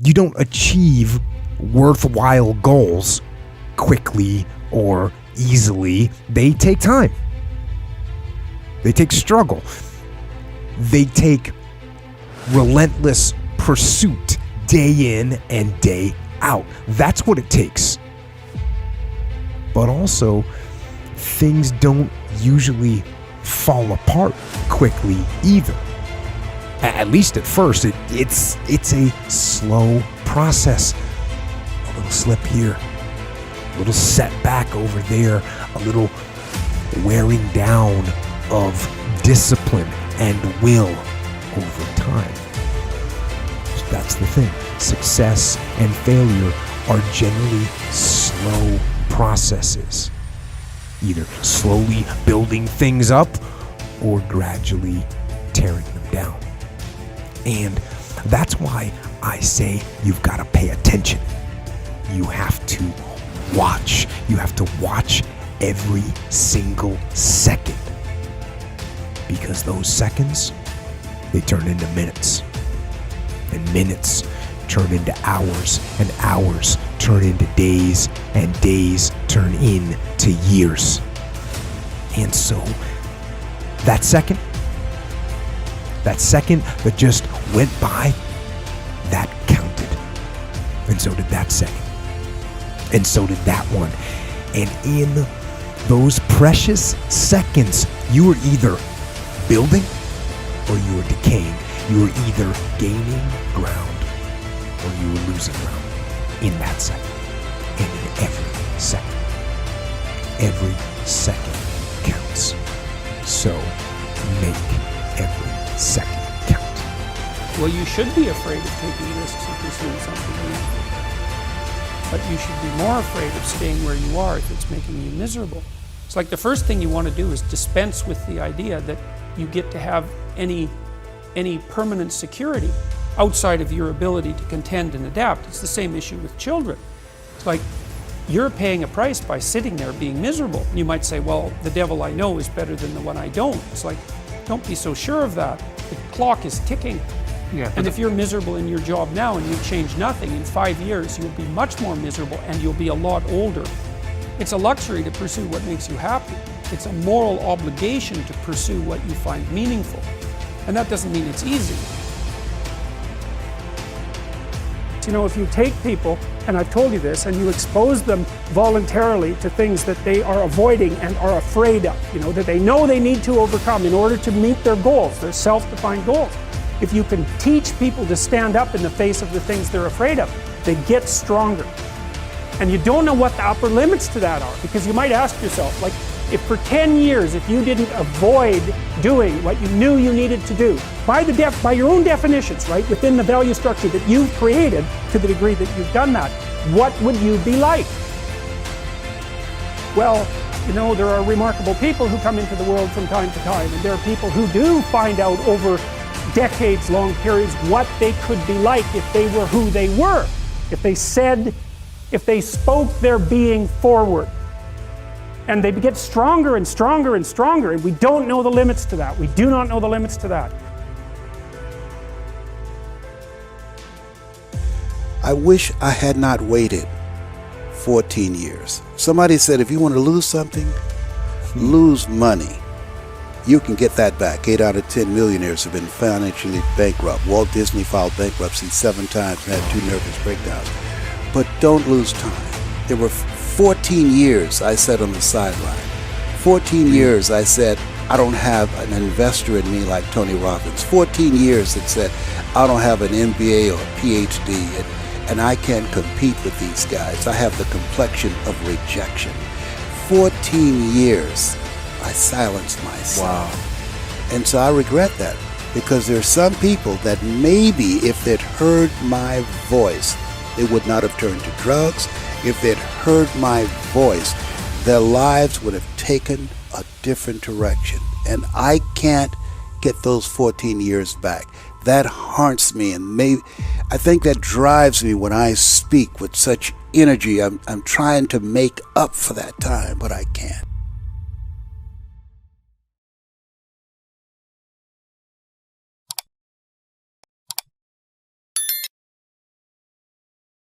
You don't achieve worthwhile goals quickly or easily. They take time. They take struggle. They take relentless pursuit day in and day out. That's what it takes. But also, things don't usually fall apart quickly either. At least at first, it's a slow process. A little slip here, a little setback over there, a little wearing down of discipline and will over time. So that's the thing. Success and failure are generally slow processes, either slowly building things up or gradually tearing them down. And that's why I say you've got to pay attention. You have to watch. You have to watch every single second, because those seconds, they turn into minutes, and minutes turn into hours, and hours turn into days, and days turn into years. And so that second that just went by, that counted. And so did that second. And so did that one. And in those precious seconds, you were either building or you were decaying. You were either gaining ground or you were losing ground in that second. And in every second. Every second counts. So make every second count. Well, you should be afraid of taking risks and pursuing something new. But you should be more afraid of staying where you are if it's making you miserable. It's like the first thing you want to do is dispense with the idea that you get to have any permanent security outside of your ability to contend and adapt. It's the same issue with children. It's like you're paying a price by sitting there being miserable. You might say, well, the devil I know is better than the one I don't. It's like, don't be so sure of that. The clock is ticking. Yeah, and if you're miserable in your job now and you change nothing, in 5 years you'll be much more miserable and you'll be a lot older. It's a luxury to pursue what makes you happy. It's a moral obligation to pursue what you find meaningful. And that doesn't mean it's easy. You know, if you take people, and I've told you this, and you expose them voluntarily to things that they are avoiding and are afraid of, you know, that they know they need to overcome in order to meet their goals, their self-defined goals. If you can teach people to stand up in the face of the things they're afraid of, they get stronger. And you don't know what the upper limits to that are, because you might ask yourself, like, if for 10 years, if you didn't avoid doing what you knew you needed to do, by your own definitions, right, within the value structure that you've created, to the degree that you've done that, what would you be like? Well, you know, there are remarkable people who come into the world from time to time, and there are people who do find out over decades-long periods what they could be like if they were who they were, if they spoke their being forward. And they get stronger and stronger and stronger, and we don't know the limits to that. We do not know the limits to that. I wish I had not waited 14 years. Somebody said if you want to lose something, lose money. You can get that back. 8 out of 10 millionaires have been financially bankrupt. Walt Disney filed bankruptcy 7 times and had 2 nervous breakdowns. But don't lose time. There were 14 years I sat on the sideline. 14 years I said, I don't have an investor in me like Tony Robbins. 14 years that said, I don't have an MBA or a PhD, and I can't compete with these guys. I have the complexion of rejection. 14 years I silenced myself. Wow. And so I regret that, because there are some people that maybe if they'd heard my voice, they would not have turned to drugs. If they'd heard my voice, their lives would have taken a different direction. And I can't get those 14 years back. That haunts me, and I think that drives me when I speak with such energy. I'm trying to make up for that time, but I can't.